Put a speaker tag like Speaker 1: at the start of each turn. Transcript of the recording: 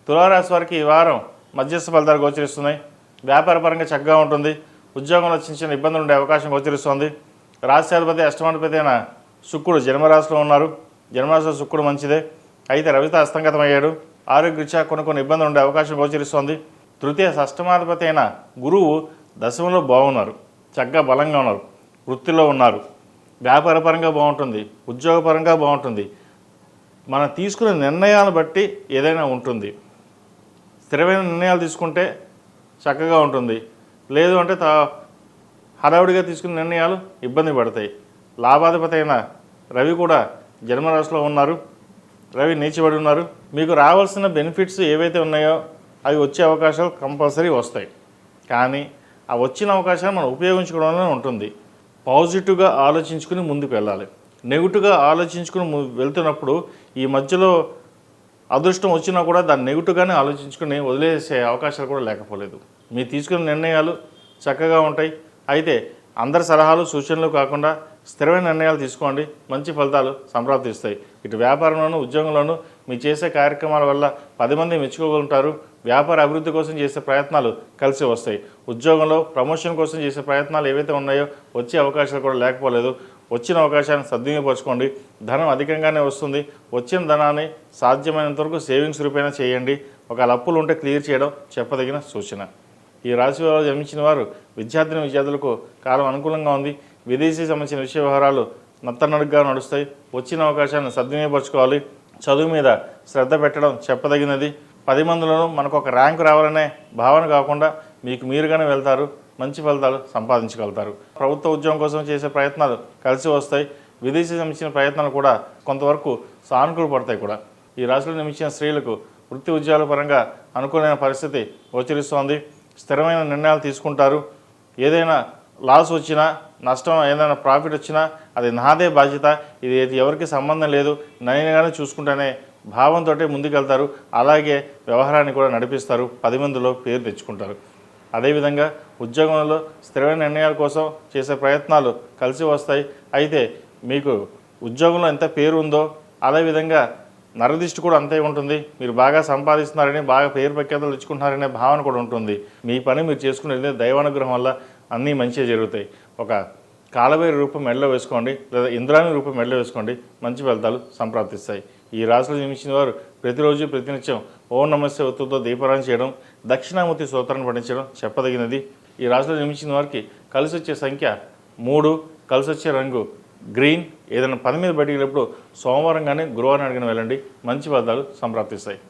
Speaker 1: తులారాశి వారికి ఈ వారం మధ్యస్థ ఫలితాలు గోచరిస్తున్నాయి. వ్యాపారపరంగా చక్కగా ఉంటుంది. ఉద్యోగంలో చిన్న చిన్న ఇబ్బందులు ఉండే అవకాశం గోచరిస్తుంది. రాష్ట్రాధిపతి అష్టమాధిపతి అయిన శుక్రుడు జన్మరాశిలో ఉన్నారు. జన్మరాశిలో శుక్రుడు మంచిదే. అయితే రవితో అస్తంగతమయ్యాడు. ఆరోగ్యరీత్యా కొన్ని ఇబ్బందులు ఉండే అవకాశం గోచరిస్తుంది. తృతీయ షష్టమాధిపతి అయిన గురువు దశమంలో బాగున్నారు. చక్కగా బలంగా ఉన్నారు. వృత్తిలో ఉన్నారు. వ్యాపారపరంగా బాగుంటుంది. ఉద్యోగపరంగా బాగుంటుంది. మనం తీసుకునే నిర్ణయాలను బట్టి ఏదైనా ఉంటుంది. స్థిరమైన నిర్ణయాలు తీసుకుంటే చక్కగా ఉంటుంది. లేదు అంటే హడావుడిగా తీసుకునే నిర్ణయాలు ఇబ్బంది పడతాయి. లాభాధిపతి అయిన రవి కూడా జన్మరాశిలో ఉన్నారు. రవి నీచబడి ఉన్నారు. మీకు రావాల్సిన బెనిఫిట్స్ ఏవైతే ఉన్నాయో అవి వచ్చే అవకాశాలు కంపల్సరీ వస్తాయి. కానీ ఆ వచ్చిన అవకాశాన్ని మనం ఉపయోగించుకోవడంలో ఉంటుంది. పాజిటివ్గా ఆలోచించుకుని ముందుకు వెళ్ళాలి. నెగిటివ్గా ఆలోచించుకుని వెళ్తున్నప్పుడు ఈ మధ్యలో అదృష్టం వచ్చినా కూడా దాన్ని నెగిటివ్గానే ఆలోచించుకుని వదిలేసే అవకాశాలు కూడా లేకపోలేదు. మీరు తీసుకున్న నిర్ణయాలు చక్కగా ఉంటాయి. అయితే అందరి సలహాలు సూచనలు కాకుండా స్థిరమైన నిర్ణయాలు తీసుకోండి. మంచి ఫలితాలు సంప్రాప్తిస్తాయి. ఇటు వ్యాపారంలోనూ ఉద్యోగంలోనూ మీ చేసే కార్యక్రమాల వల్ల 10 మంది మెచ్చుకోగలుగుతారు. వ్యాపార అభివృద్ధి కోసం చేసే ప్రయత్నాలు కలిసి వస్తాయి. ఉద్యోగంలో ప్రమోషన్ కోసం చేసే ప్రయత్నాలు ఏవైతే ఉన్నాయో వచ్చే అవకాశాలు కూడా లేకపోలేదు. వచ్చిన అవకాశాన్ని సద్వినియోగపరచుకోండి. ధనం అధికంగానే వస్తుంది. వచ్చిన ధనాన్ని సాధ్యమైనంత వరకు సేవింగ్స్ రూపేణా చేయండి. ఒకవేళ అప్పులు ఉంటే క్లియర్ చేయడం చెప్పదగిన సూచన. ఈ రాశి వారు జన్మించిన వారు విద్యార్థులకు కాలం అనుకూలంగా ఉంది. విదేశీ సంబంధించిన విషయ వ్యవహారాలు నత్తనడుగ్గా నడుస్తాయి. వచ్చిన అవకాశాన్ని సద్వినియోగపరచుకోవాలి. చదువు మీద శ్రద్ధ పెట్టడం చెప్పదగినది. 10 మందిలోనూ మనకు ఒక ర్యాంకు రావాలనే భావన కాకుండా మీకు మీరుగానే వెళ్తారు. మంచి ఫలితాలు సంపాదించగలుగుతారు. ప్రభుత్వ ఉద్యోగం కోసం చేసే ప్రయత్నాలు కలిసి వస్తాయి. విదేశీ సంబంధించిన ప్రయత్నాలు కూడా కొంతవరకు సానుకూల పడతాయి కూడా. ఈ రాశిలో జన్మించిన స్త్రీలకు వృత్తి ఉద్యోగాల పరంగా అనుకూలమైన పరిస్థితి గోచరిస్తోంది. స్థిరమైన నిర్ణయాలు తీసుకుంటారు. ఏదైనా లాస్ వచ్చినా నష్టం ఏదైనా ప్రాఫిట్ వచ్చినా అది నాదే బాధ్యత, ఇది ఎవరికి సంబంధం లేదు, నేనుగానే చూసుకుంటానే భావంతో ముందుకెళ్తారు. అలాగే వ్యవహారాన్ని కూడా నడిపిస్తారు. 10 మందిలో పేరు తెచ్చుకుంటారు. అదేవిధంగా ఉద్యోగంలో స్థిరమైన నిర్ణయాల కోసం చేసే ప్రయత్నాలు కలిసి వస్తాయి. అయితే మీకు ఉద్యోగంలో ఎంత పేరు ఉందో అదేవిధంగా నరదిష్టి కూడా అంతే ఉంటుంది. మీరు బాగా సంపాదిస్తున్నారని, బాగా పేరు ప్రఖ్యాతలు తెచ్చుకుంటున్నారనే భావన కూడా ఉంటుంది. మీ పని మీరు చేసుకునేది దైవానుగ్రహం వల్ల అన్నీ మంచిగా జరుగుతాయి. ఒక కాలభైరవ రూపం మెడలో వేసుకోండి, లేదా ఇంద్రాణి రూపం మెడలో వేసుకోండి. మంచి ఫలితాలు సంప్రాప్తిస్తాయి. ఈ రాశిలో జన్మించిన వారు ప్రతిరోజు ప్రతినిత్యం ఓం నమస్తే ఒత్తుతో దీపారాధన చేయడం, దక్షిణామూర్తి స్తోత్రాన్ని పఠించడం చెప్పదగినది. ఈ రాశిలో జన్మించిన వారికి కలిసి వచ్చే సంఖ్య 3, కలిసి వచ్చే రంగు గ్రీన్. ఏదైనా పని మీద బయటికి వెళ్ళినప్పుడు సోమవారం కానీ గురువారం అడిగిన వెళ్ళండి. మంచి ఫలితాలు సంప్రాప్తిస్తాయి.